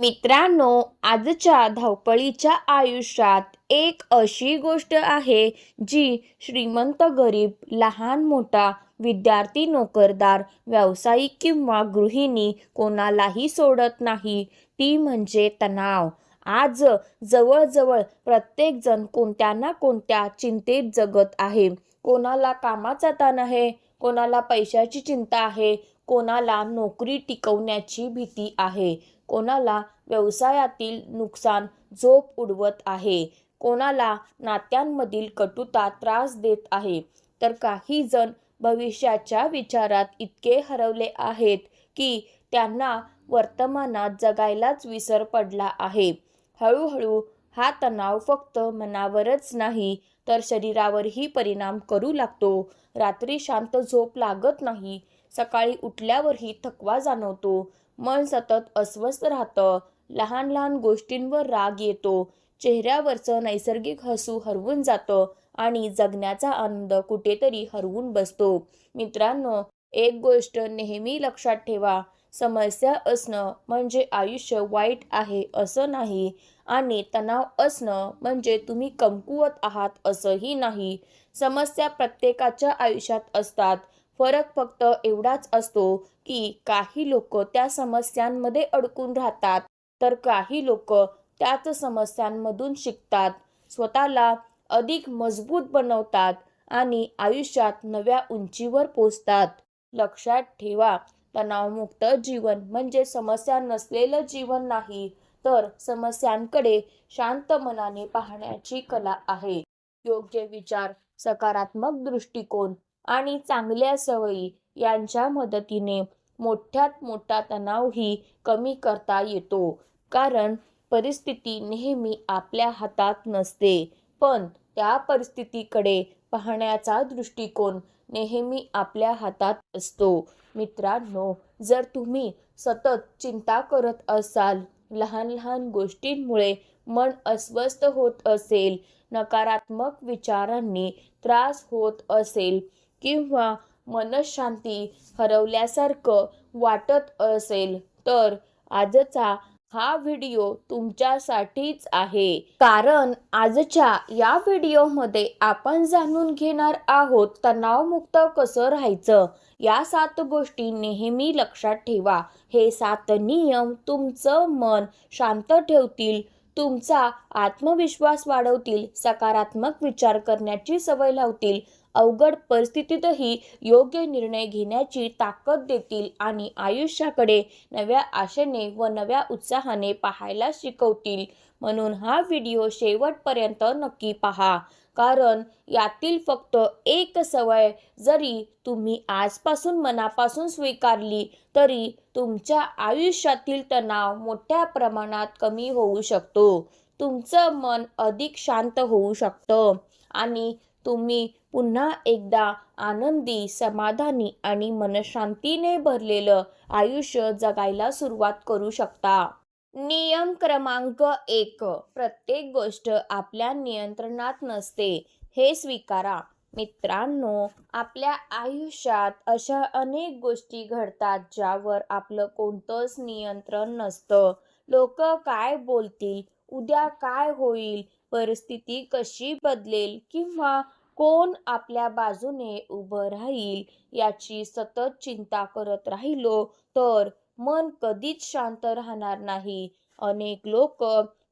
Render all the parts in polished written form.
मित्रांनो, आजच्या धावपळीच्या आयुष्यात एक अशी गोष्ट आहे जी श्रीमंत गरीब, लहान मोठा, विद्यार्थी नोकरदार, व्यावसायिक किंवा गृहिणी कोणालाही सोडत नाही. ती म्हणजे तणाव. आज जवळजवळ प्रत्येकजण कोणत्या ना कोणत्या चिंतेत जगत आहे. कोणाला कामाचा ताण आहे, कोणाला पैशाची चिंता आहे, कोणाला नोकरी टिकवण्याची भीती आहे, कोणाला व्यवसायातील नुकसान झोप उडवत आहे, कोणाला नात्यांमधील कटुता त्रास देत आहे, तर काही जण भविष्याच्या विचारात इतके हरवले आहेत की त्यांना वर्तमानात जगायलाच विसर पडला आहे. हळूहळू हा तणाव फक्त मनावरच नाही तर शरीरावरही परिणाम करू लागतो. रात्री शांत झोप लागत नाही, सकाळी उठल्यावरही थकवा जाणवतो, मन सतत अस्वस्थ राहतं, लहान लहान गोष्टींवर राग येतो, चेहऱ्यावरचं नैसर्गिक हसू हरवून जातं आणि जगण्याचा आनंद कुठेतरी हरवून बसतो. मित्रांनो, एक गोष्ट नेहमी लक्षात ठेवा, समस्या असणं म्हणजे आयुष्य वाईट आहे असं नाही आणि तणाव असणं म्हणजे तुम्ही कमकुवत आहात असंही नाही. समस्या प्रत्येकाच्या आयुष्यात असतात. फरक फक्त एवढाच असतो की काही लोक त्या समस्यांमध्ये अडकून राहतात, तर काही लोक त्याच समस्यांमधून शिकतात, स्वतःला अधिक मजबूत बनवतात आणि आयुष्यात नव्या उंचीवर पोचतात. लक्षात ठेवा, तणावमुक्त जीवन म्हणजे समस्या नसलेलं जीवन नाही, तर समस्यांकडे शांत मनाने पाहण्याची कला आहे. योग्य विचार, सकारात्मक दृष्टिकोन आणि चांगल्या सवयी यांच्या मदतीने मोठ्यात मोठा तणावही कमी करता येतो. कारण परिस्थिती नेहमी आपल्या हातात नसते, पण त्या परिस्थितीकडे पाहण्याचा दृष्टिकोन नेहमी आपल्या हातात असतो. मित्रांनो, जर तुम्ही सतत चिंता करत असाल, लहान लहान गोष्टींमुळे मन अस्वस्थ होत असेल, नकारात्मक विचारांनी त्रास होत असेल किंवा मनःशांती हरवल्यासारखं वाटत असेल, तर आजचा हा व्हिडिओ तुमच्यासाठीच आहे. कारण आजच्या या व्हिडिओमध्ये आपण जाणून घेणार आहोत तणावमुक्त कसं राहायचं. या 7 गोष्टी नेहमी लक्षात ठेवा. हे 7 नियम तुमचं मन शांत ठेवतील, तुमचा आत्मविश्वास वाढवतील, सकारात्मक विचार करण्याची सवय लावतील, अवघड परिस्थितीतही योग्य निर्णय घेण्याची ताकद देतील आणि आयुष्याकडे नव्या आशेने व नव्या उत्साहाने पाहायला शिकवतील. म्हणून हा व्हिडिओ शेवटपर्यंत नक्की पहा, कारण यातील फक्त एक सवय जरी तुम्ही आजपासून मनापासून स्वीकारली तरी तुमच्या आयुष्यातील तणाव मोठ्या प्रमाणात कमी होऊ शकतो. तुमचं मन अधिक शांत होऊ शकतं आणि तुम्ही पुन्हा एकदा आनंदी, समाधानी आणि मनशांतीने भरलेलं आयुष्य जगायला सुरुवात करू शकता. नियम क्रमांक 1, प्रत्येक गोष्ट आपल्या नियंत्रणात नसते हे स्वीकारा. मित्रांनो, आपल्या आयुष्यात अशा अनेक गोष्टी घडतात ज्यावर आपलं कोणतंच नियंत्रण नसतं. लोक काय बोलतील, उद्या काय होईल, परिस्थिती कशी बदलेल किंवा कोण आपल्या बाजूने उभं राहील याची सतत चिंता करत राहिलो तर मन कधीच शांत राहणार नाही. अनेक लोक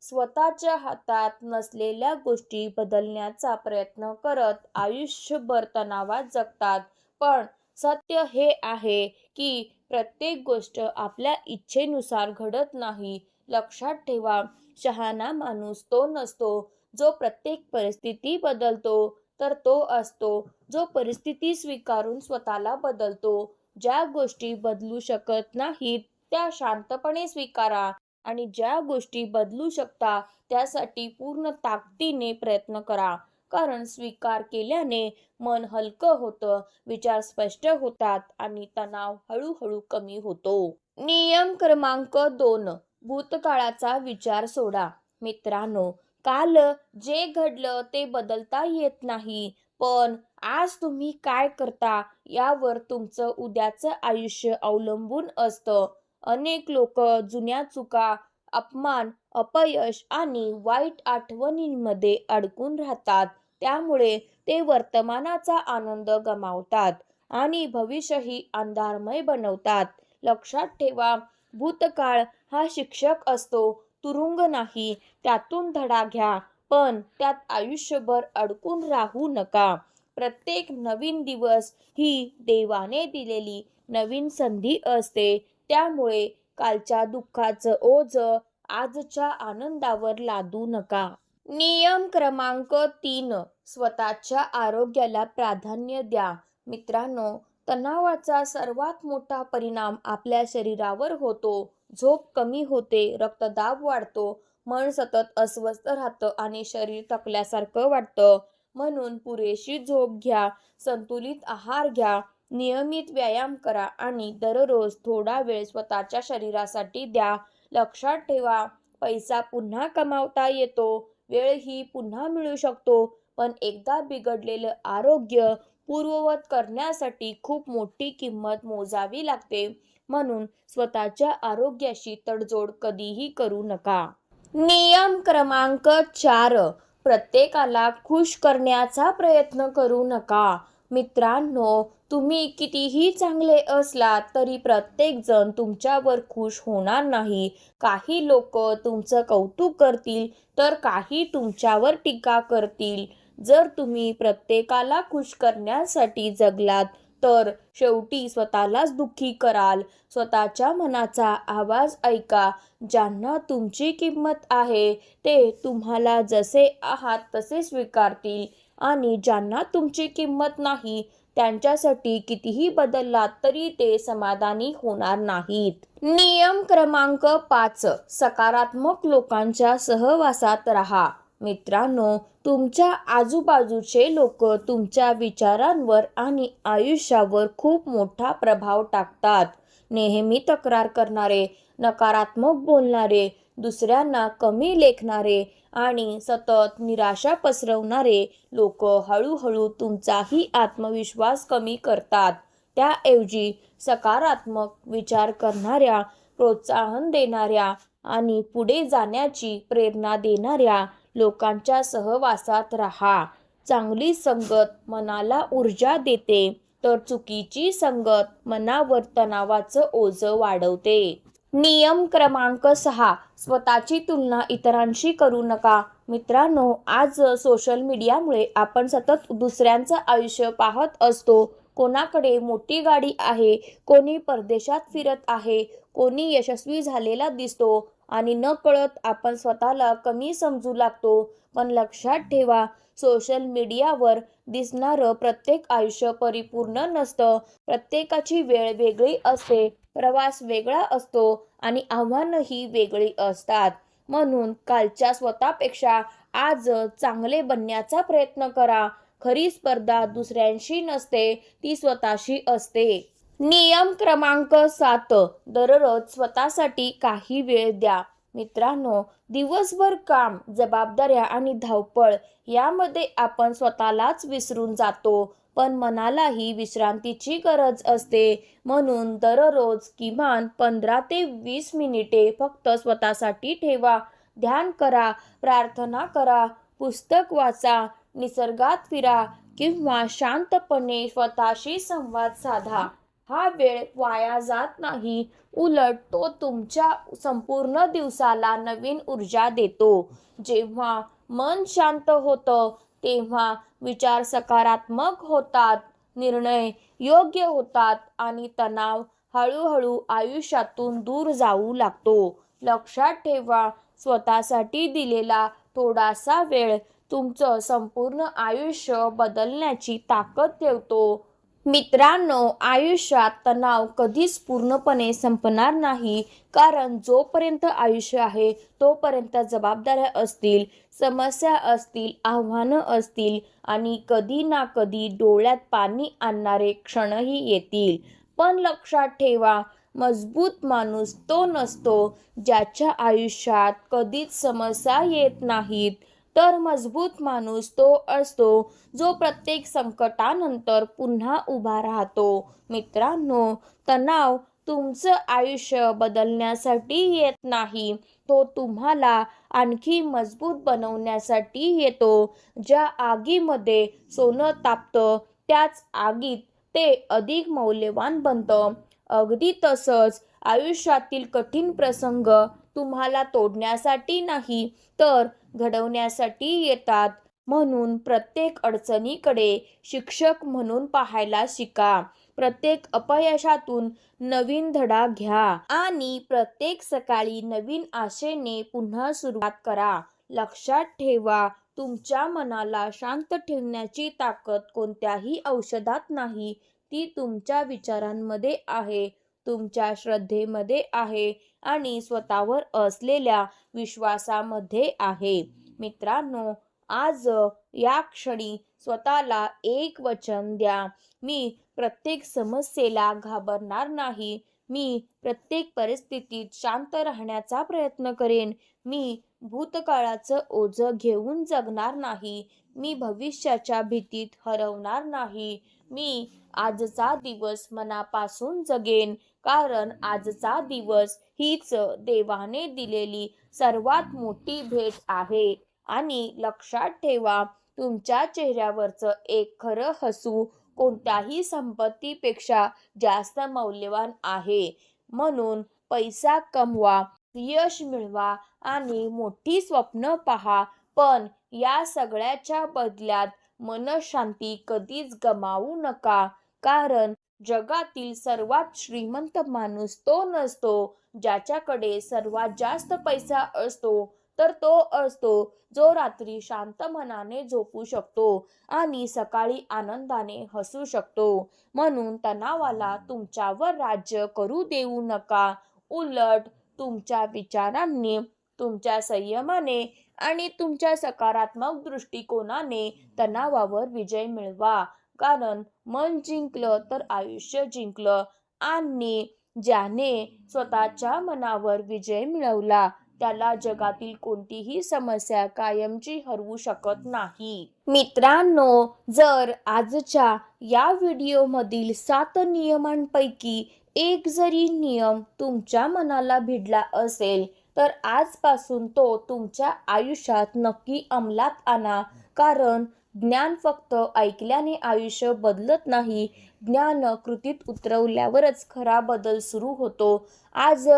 स्वतःच्या हातात नसलेल्या गोष्टी बदलण्याचा प्रयत्न करत आयुष्यभर तणावात जगतात. पण सत्य हे आहे की प्रत्येक गोष्ट आपल्या इच्छेनुसार घडत नाही. लक्षात ठेवा, शहाणा माणूस तो नसतो जो प्रत्येक परिस्थिती बदलतो, तर तो असतो जो परिस्थिती स्वीकारून स्वतःला बदलतो. ज्या गोष्टी बदलू शकत नाहीत त्या शांतपणे स्वीकारा आणि ज्या गोष्टी बदलू शकता त्यासाठी पूर्ण ताकदीने प्रयत्न करा. कारण स्वीकार केल्याने मन हलकं होतं, विचार स्पष्ट होतात आणि तणाव हळूहळू कमी होतो. नियम क्रमांक 2, भूतकाळाचा विचार सोडा. मित्रांनो, काल जे घडलं ते बदलता येत नाही, पण आज तुम्ही काय करता यावर तुमचं उद्याचं आयुष्य अवलंबून असतं. अनेक लोक जुन्या चुका अपमान, अपयश आणि वाईट आठवणींमध्ये अडकून राहतात. त्यामुळे ते वर्तमानाचा आनंद गमावतात आणि भविष्यही अंधारमय बनवतात. लक्षात ठेवा, भूतकाळ हा शिक्षक असतो, तुरुंग नाही. त्यातून धडा घ्या, पण त्यात आयुष्यभर अडकून राहू नका. प्रत्येक नवीन दिवस ही देवाने दिलेली नवीन संधी असते. त्यामुळे कालच्या दुःखाचं ओझं आजच्या आनंदावर लादू नका. नियम क्रमांक 3, स्वतःच्या आरोग्याला प्राधान्य द्या. मित्रांनो, तणावाचा सर्वात मोठा परिणाम आपल्या शरीरावर होतो. झोप कमी होते, रक्तदाब वाढतो, मन सतत अस्वस्थ राहतं आणि शरीर थकल्यासारखं वाटतं. म्हणून पुरेशी झोप घ्या, संतुलित आहार घ्या, नियमित व्यायाम करा आणि दररोज थोडा वेळ स्वतःच्या शरीरासाठी द्या. लक्षात ठेवा, पैसा पुन्हा कमावता येतो, वेळही पुन्हा मिळू शकतो, पण एकदा बिघडलेलं आरोग्य पूर्ववत करण्यासाठी खूप मोठी किंमत मोजावी लागते. म्हणून स्वतःच्या आरोग्याशी तडजोड कधीही करू नका. नियम क्रमांक 4, प्रत्येकाला खुश करण्याचा प्रयत्न करू नका. मित्रांनो, तुम्ही कितीही चांगले असलात तरी प्रत्येकजण तुमच्यावर खुश होणार नाही. काही लोक तुमचं कौतुक करतील तर काही तुमच्यावर टीका करतील. जर तुम्ही प्रत्येकाला खुश करण्यासाठी जगलात तर शेवटी स्वतःलाच दुःखी कराल. स्वतःच्या मनाचा आवाज ऐका. ज्यांना तुमची किंमत आहे ते तुम्हाला जसे आहात तसे स्वीकारतील आणि ज्यांना तुमची किंमत नाही त्यांच्यासाठी कितीही बदललात तरी ते समाधानी होणार नाहीत. नियम क्रमांक 5, सकारात्मक लोकांच्या सहवासात राहा. मित्रांनो, तुमच्या आजूबाजूचे लोक तुमच्या विचारांवर आणि आयुष्यावर खूप मोठा प्रभाव टाकतात. नेहमी तक्रार करणारे, नकारात्मक बोलणारे, दुसऱ्यांना कमी लेखणारे आणि सतत निराशा पसरवणारे लोक हळूहळू तुमचाही आत्मविश्वास कमी करतात. त्याऐवजी सकारात्मक विचार करणाऱ्या, प्रोत्साहन देणाऱ्या आणि पुढे जाण्याची प्रेरणा देणाऱ्या लोकांच्या सहवासात राहा. चांगली संगत मनाला ऊर्जा देते, तर चुकीची संगत मनावर तणावाचं ओझं वाढवते. नियम क्रमांक 6, स्वतःची तुलना इतरांशी करू नका. मित्रांनो, आज सोशल मीडियामुळे आपण सतत दुसऱ्यांचं आयुष्य पाहत असतो. कोणाकडे मोठी गाडी आहे, कोणी परदेशात फिरत आहे, कोणी यशस्वी झालेला दिसतो आणि नकळत आपण स्वतःला कमी समजू लागतो. पण लक्षात ठेवा, सोशल मीडियावर दिसणारं प्रत्येक आयुष्य परिपूर्ण नसतं. प्रत्येकाची वेळ वेगळी असते, प्रवास वेगळा असतो आणि आव्हानंही वेगळी असतात. म्हणून कालच्या स्वतःपेक्षा आज चांगले बनण्याचा प्रयत्न करा. खरी स्पर्धा दुसऱ्यांशी नसते, ती स्वतःशी असते. नियम क्रमांक 7, दररोज स्वतःसाठी काही वेळ द्या. मित्रांनो, दिवसभर काम, जबाबदाऱ्या आणि धावपळ यामध्ये आपण स्वतःलाच विसरून जातो, पण मनालाही विश्रांतीची गरज असते. म्हणून दररोज किमान 15 ते 20 मिनिटे फक्त स्वतःसाठी ठेवा. ध्यान करा, प्रार्थना करा, पुस्तक वाचा, निसर्गात फिरा किंवा शांतपणे स्वतःशी संवाद साधा. हा वेळ वाया जात नाही, उलट तो तुमच्या संपूर्ण दिवसाला नवीन ऊर्जा देतो. जेव्हा मन शांत होतं तेव्हा विचार सकारात्मक होतात, निर्णय योग्य होतात आणि तणाव हळूहळू आयुष्यातून दूर जाऊ लागतो. लक्षात ठेवा, स्वतःसाठी दिलेला थोडासा वेळ तुमचं संपूर्ण आयुष्य बदलण्याची ताकद ठेवतो. मित्रांनो, आयुष्यात तणाव कधीच पूर्णपणे संपणार नाही, कारण जोपर्यंत आयुष्य आहे तोपर्यंत जबाबदाऱ्या असतील, समस्या असतील, आव्हानं असतील आणि कधी ना कधी डोळ्यात पाणी आणणारे क्षणही येतील. पण लक्षात ठेवा, मजबूत माणूस तो नसतो ज्याच्या आयुष्यात कधीच समस्या येत नाहीत, तर मजबूत माणूस तो असतो जो प्रत्येक संकटानंतर पुन्हा उभा राहतो. मित्रांनो, तणाव तुमचं आयुष्य बदलण्यासाठी येत नाही, तो तुम्हाला आणखी मजबूत बनवण्यासाठी येतो. ज्या आगीमध्ये सोनं तापतं त्याच आगीत ते अधिक मौल्यवान बनतं. अगदी तसंच आयुष्यातील कठीण प्रसंग तुम्हाला तोडण्यासाठी नाही तर घडवण्यासाठी येतात. म्हणून प्रत्येक अडचणीकडे शिक्षक म्हणून पाहायला शिका. प्रत्येक अपयशातून नवीन धडा घ्या आणि प्रत्येक सकाळी नवीन आशेने पुन्हा सुरुवात करा. लक्षात ठेवा, तुमच्या मनाला शांत ठेवण्याची ताकद कोणत्याही औषधात नाही. ती तुमच्या विचारांमध्ये आहे, तुमच्या श्रद्धेमध्ये आहे आणि स्वतःवर असलेल्या विश्वासामध्ये आहे. मित्रांनो, आज या क्षणी स्वतःला एक वचन द्या. मी प्रत्येक समस्येला घाबरणार नाही. मी प्रत्येक परिस्थितीत शांत राहण्याचा प्रयत्न करेन. मी भूतकाळाचं ओझं घेऊन जगणार नाही. मी भविष्याच्या भीतीत हरवणार नाही. मी आजचा दिवस मनापासून जगेन, कारण आजचा दिवस हीच देवाने दिलेली सर्वात मोठी भेट आहे. आणि लक्षात ठेवा, तुमच्या चेहऱ्यावरचं एक खरं हसू कोणत्याही संपत्तीपेक्षा जास्त मौल्यवान आहे. म्हणून पैसा कमवा, यश मिळवा आणि मोठी स्वप्न पहा, पण या सगळ्याच्या बदल्यात मनशांती कधीच गमावू नका. कारण जगातील सर्वात श्रीमंत माणूस तो नसतो ज्याच्याकडे सर्वात जास्त पैसा असतो, तर तो असतो जो रात्री शांत मनाने झोपू शकतो आणि सकाळी आनंदाने हसू शकतो. म्हणून तणावाला तुमच्यावर राज्य करू देऊ नका. उलट तुमच्या विचारांनी, तुमच्या संयमाने आणि तुमच्या सकारात्मक दृष्टिकोनाने तणावावर विजय मिळवा. कारण मन जिंकलं तर आयुष्य जिंकलं आणि ज्याने स्वतःच्या मनावर विजय मिळवला त्याला जगातील कोणतीही समस्या कायमची हरवू शकत नाही. मित्रांनो, जर आजच्या या व्हिडिओमधील 7 नियमांपैकी एक जरी नियम तुमच्या मनाला भिडला असेल तर आजपासून तो तुमच्या आयुष्यात नक्की अंमलात आणा. कारण ज्ञान फक्त ऐकल्याने आयुष्य बदलत नाही, ज्ञान कृतीत उतरवल्यावरच खरा बदल सुरू होतो. आज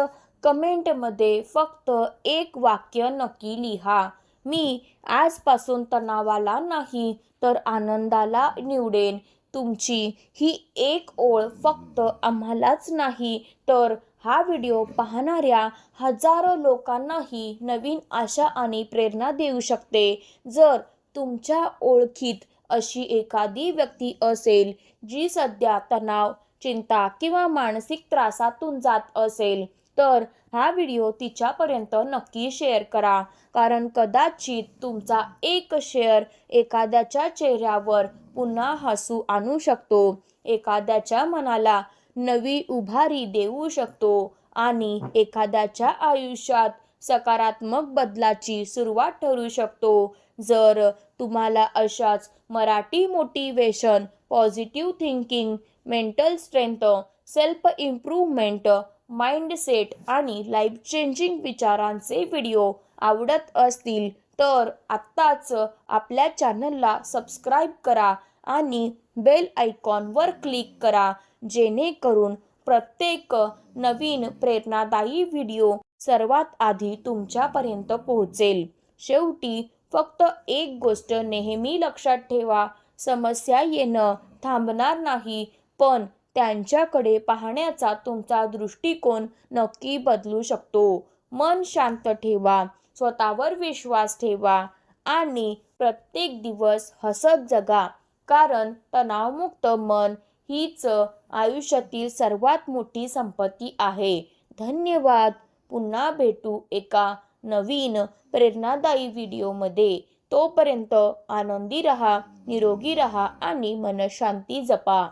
कमेंटमध्ये फक्त एक वाक्य नक्की लिहा. मी आजपासून तणावाला नाही तर आनंदाला निवडेन. तुमची ही एक ओळ फक्त आम्हालाच नाही तर हा व्हिडिओ पाहणाऱ्या हजारो लोकांनाही नवीन आशा आणि प्रेरणा देऊ शकते. जर तुमच्या ओळखीत अशी एखादी व्यक्ती असेल जी सध्या तणाव, चिंता किंवा मानसिक त्रासातून जात असेल तर हा व्हिडिओ तिच्यापर्यंत नक्की शेअर करा. कारण कदाचित तुमचा एक शेअर एखाद्याच्या चेहऱ्यावर पुन्हा हसू आणू शकतो, एखाद्याच्या मनाला नवी उभारी देऊ शकतो आणि एखाद्याच्या आयुष्यात सकारात्मक बदलाची सुरुवात ठरू शकतो. जर तुम्हाला अशाच Marathi motivation, positive thinking, mental strength, self improvement, mindset आणि लाईफ चेंजिंग विचारांचे व्हिडिओ आवडत असतील तर आत्ताच आपल्या चॅनलला सबस्क्राईब करा आणि बेल आयकॉनवर क्लिक करा, जेणेकरून प्रत्येक नवीन प्रेरणादायी व्हिडिओ सर्वात आधी तुमच्यापर्यंत पोहोचेल. शेवटी फक्त एक गोष्ट नेहमी लक्षात ठेवा, समस्या येणं थांबणार नाही, पण त्यांच्याकडे पाहण्याचा तुमचा दृष्टिकोन नक्की बदलू शकतो. मन शांत ठेवा, स्वतःवर विश्वास ठेवा आणि प्रत्येक दिवस हसत जगा. कारण तणावमुक्त मन हीच आयुष्यातील सर्वात मोठी संपत्ती आहे. धन्यवाद. पुन्हा भेटू एका नवीन प्रेरणादायी व्हिडिओमध्ये. तोपर्यंत आनंदी रहा, निरोगी रहा आणि मनशांती जपा.